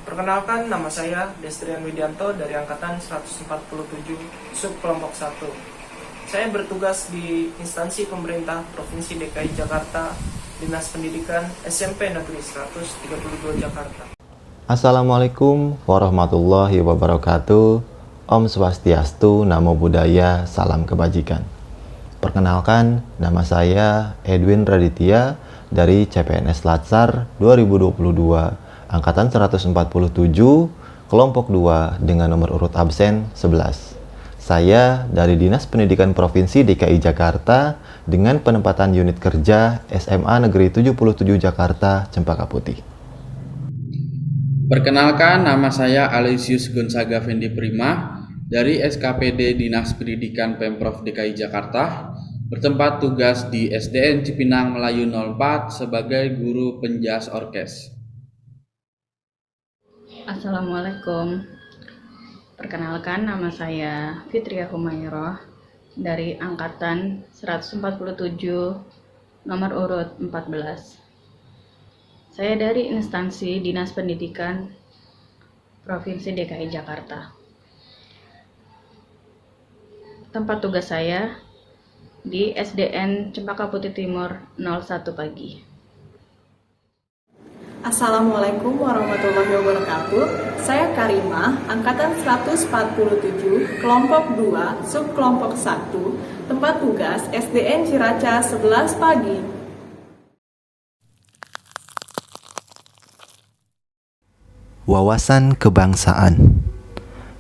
Perkenalkan, nama saya Destrian Widianto dari Angkatan 147 Sub Kelompok 1. Saya bertugas di instansi pemerintah Provinsi DKI Jakarta, Dinas Pendidikan SMP Negeri 132 Jakarta. Assalamualaikum warahmatullahi wabarakatuh. Om Swastiastu, Namo Buddhaya, Salam Kebajikan. Perkenalkan, nama saya Edwin Raditya dari CPNS Latsar 2022, Angkatan 147, Kelompok 2 dengan nomor urut absen 11. Saya dari Dinas Pendidikan Provinsi DKI Jakarta dengan penempatan unit kerja SMA Negeri 77 Jakarta, Cempaka Putih. Perkenalkan, nama saya Aloysius Gonzaga Fendi Prima dari SKPD Dinas Pendidikan Pemprov DKI Jakarta, bertempat tugas di SDN Cipinang Melayu 04 sebagai guru penjas orkes. Assalamualaikum. Perkenalkan, nama saya Fitria Humayroh dari Angkatan 147 nomor urut 14. Saya dari instansi Dinas Pendidikan Provinsi DKI Jakarta. Tempat tugas saya di SDN Cempaka Putih Timur 01 pagi. Assalamualaikum warahmatullahi wabarakatuh. Saya Karimah, Angkatan 147, Kelompok 2, Subkelompok 1, tempat tugas SDN Ciraca 11 pagi. Wawasan kebangsaan,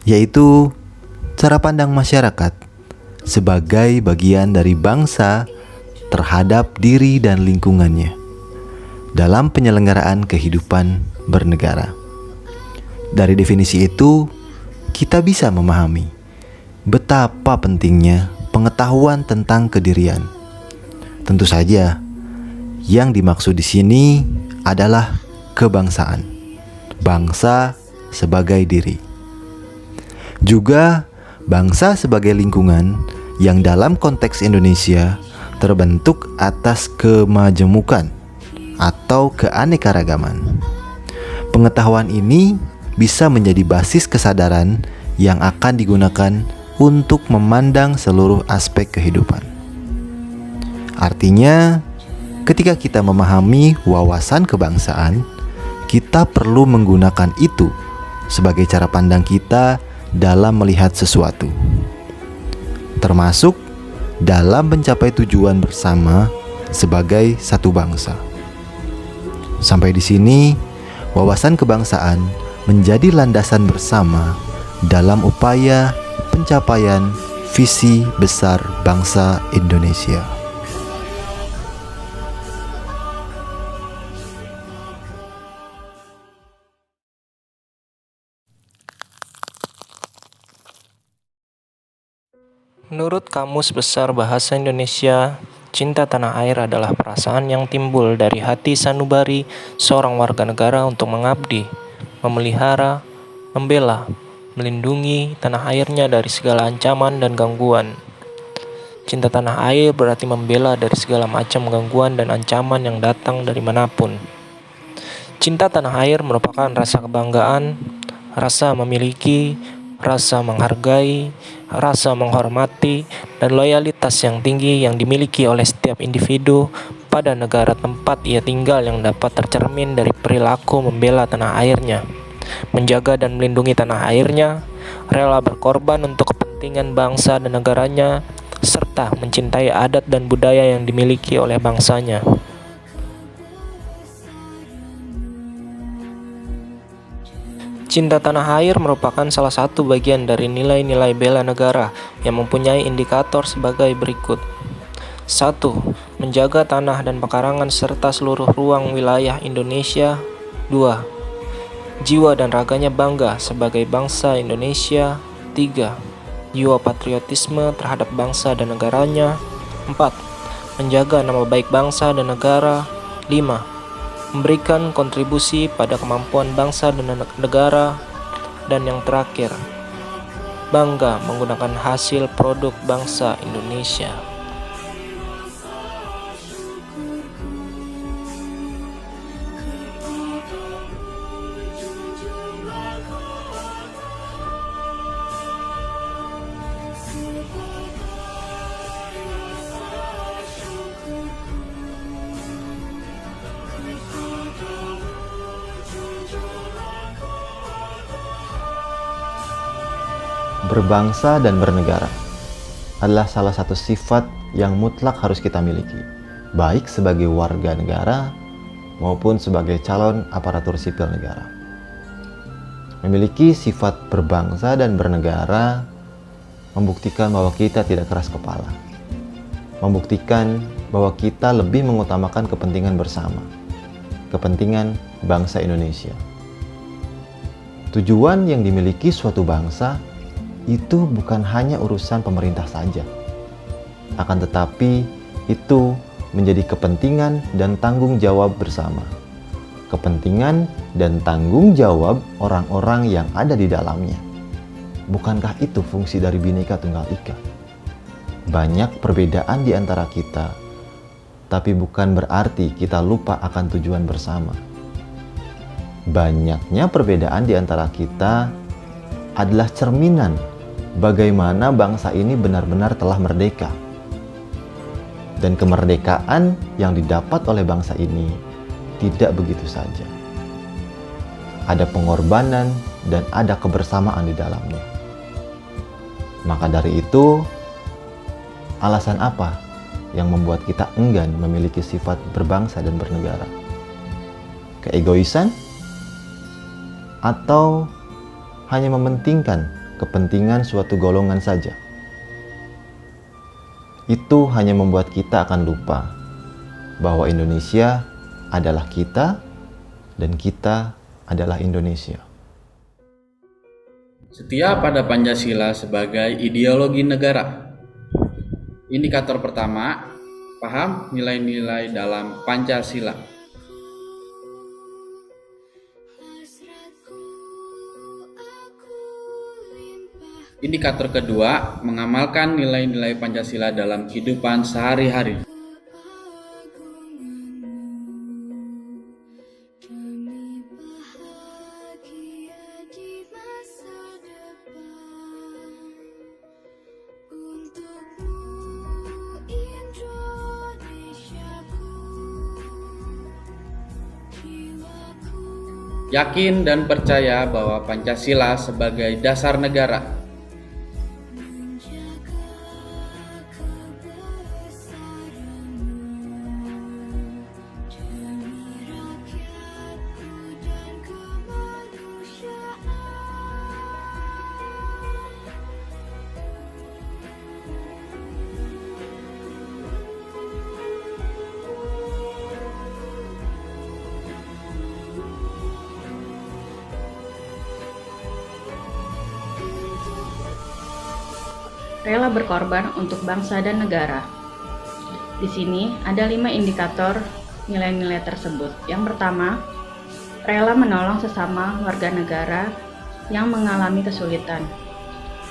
yaitu cara pandang masyarakat sebagai bagian dari bangsa terhadap diri dan lingkungannya dalam penyelenggaraan kehidupan bernegara. Dari definisi itu, kita bisa memahami betapa pentingnya pengetahuan tentang kedirian. Tentu saja, yang dimaksud di sini adalah kebangsaan, bangsa sebagai diri. Juga bangsa sebagai lingkungan yang dalam konteks Indonesia terbentuk atas kemajemukan atau keanekaragaman. Pengetahuan ini bisa menjadi basis kesadaran yang akan digunakan untuk memandang seluruh aspek kehidupan. Artinya, ketika kita memahami wawasan kebangsaan, kita perlu menggunakan itu sebagai cara pandang kita dalam melihat sesuatu, termasuk dalam mencapai tujuan bersama sebagai satu bangsa. Sampai di sini, wawasan kebangsaan menjadi landasan bersama dalam upaya pencapaian visi besar bangsa Indonesia. Menurut Kamus Besar Bahasa Indonesia, cinta tanah air adalah perasaan yang timbul dari hati sanubari seorang warga negara untuk mengabdi, memelihara, membela, melindungi tanah airnya dari segala ancaman dan gangguan. Cinta tanah air berarti membela dari segala macam gangguan dan ancaman yang datang dari manapun. Cinta tanah air merupakan rasa kebanggaan, rasa memiliki, rasa menghargai, rasa menghormati, dan loyalitas yang tinggi yang dimiliki oleh setiap individu pada negara tempat ia tinggal yang dapat tercermin dari perilaku membela tanah airnya, menjaga dan melindungi tanah airnya, rela berkorban untuk kepentingan bangsa dan negaranya, serta mencintai adat dan budaya yang dimiliki oleh bangsanya. Cinta tanah air merupakan salah satu bagian dari nilai-nilai bela negara yang mempunyai indikator sebagai berikut. 1. Menjaga tanah dan pekarangan serta seluruh ruang wilayah Indonesia. 2. Jiwa dan raganya bangga sebagai bangsa Indonesia. 3. Jiwa patriotisme terhadap bangsa dan negaranya. 4. Menjaga nama baik bangsa dan negara. 5. Memberikan kontribusi pada kemampuan bangsa dan negara. Dan yang terakhir, bangga menggunakan hasil produk bangsa Indonesia. berbangsa dan bernegara adalah salah satu sifat yang mutlak harus kita miliki, baik sebagai warga negara maupun sebagai calon aparatur sipil negara. Memiliki sifat berbangsa dan bernegara membuktikan bahwa kita tidak keras kepala, membuktikan bahwa kita lebih mengutamakan kepentingan bersama, kepentingan bangsa Indonesia. Tujuan yang dimiliki suatu bangsa itu bukan hanya urusan pemerintah saja, akan tetapi itu menjadi kepentingan dan tanggung jawab bersama, kepentingan dan tanggung jawab orang-orang yang ada di dalamnya. Bukankah itu fungsi dari Bhinneka Tunggal Ika? Banyak perbedaan di antara kita, tapi bukan berarti kita lupa akan tujuan bersama. Banyaknya perbedaan di antara kita adalah cerminan bagaimana bangsa ini benar-benar telah merdeka. Dan kemerdekaan yang didapat oleh bangsa ini tidak begitu saja. Ada pengorbanan dan ada kebersamaan di dalamnya. Maka dari itu, alasan apa yang membuat kita enggan memiliki sifat berbangsa dan bernegara? Keegoisan? Atau hanya mementingkan kepentingan suatu golongan saja? Itu hanya membuat kita akan lupa bahwa Indonesia adalah kita dan kita adalah Indonesia. Setia pada Pancasila sebagai ideologi negara. Indikator pertama, paham nilai-nilai dalam Pancasila. Indikator kedua, mengamalkan nilai-nilai Pancasila dalam kehidupan sehari-hari. Yakin dan percaya bahwa Pancasila sebagai dasar negara. Rela berkorban untuk bangsa dan negara. Di sini ada 5 indikator nilai-nilai tersebut. Yang pertama, rela menolong sesama warga negara yang mengalami kesulitan.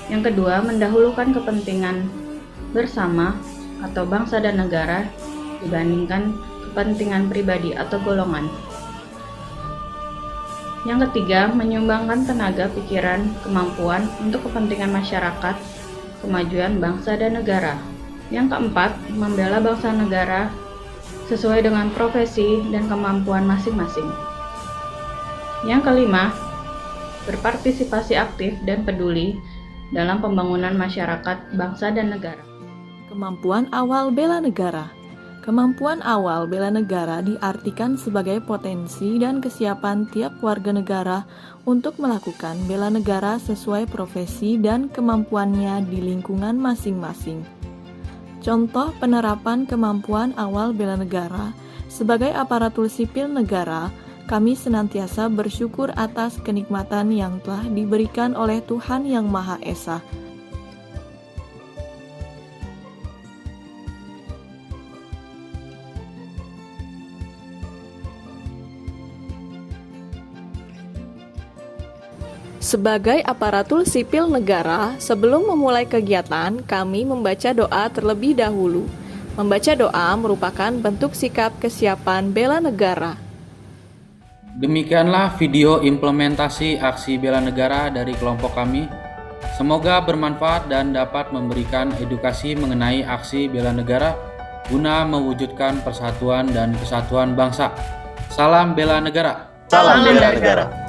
Yang kedua, mendahulukan kepentingan bersama atau bangsa dan negara dibandingkan kepentingan pribadi atau golongan. Yang ketiga, menyumbangkan tenaga, pikiran, kemampuan untuk kepentingan masyarakat, kemajuan bangsa dan negara. Yang keempat, membela bangsa negara sesuai dengan profesi dan kemampuan masing-masing. Yang kelima, berpartisipasi aktif dan peduli dalam pembangunan masyarakat, bangsa dan negara. Kemampuan awal bela negara. Kemampuan awal bela negara diartikan sebagai potensi dan kesiapan tiap warga negara untuk melakukan bela negara sesuai profesi dan kemampuannya di lingkungan masing-masing. Contoh penerapan kemampuan awal bela negara sebagai aparatur sipil negara, kami senantiasa bersyukur atas kenikmatan yang telah diberikan oleh Tuhan Yang Maha Esa. Sebagai aparatur sipil negara, sebelum memulai kegiatan, kami membaca doa terlebih dahulu. Membaca doa merupakan bentuk sikap kesiapan bela negara. Demikianlah video implementasi aksi bela negara dari kelompok kami. Semoga bermanfaat dan dapat memberikan edukasi mengenai aksi bela negara guna mewujudkan persatuan dan kesatuan bangsa. Salam bela negara. Salam bela negara.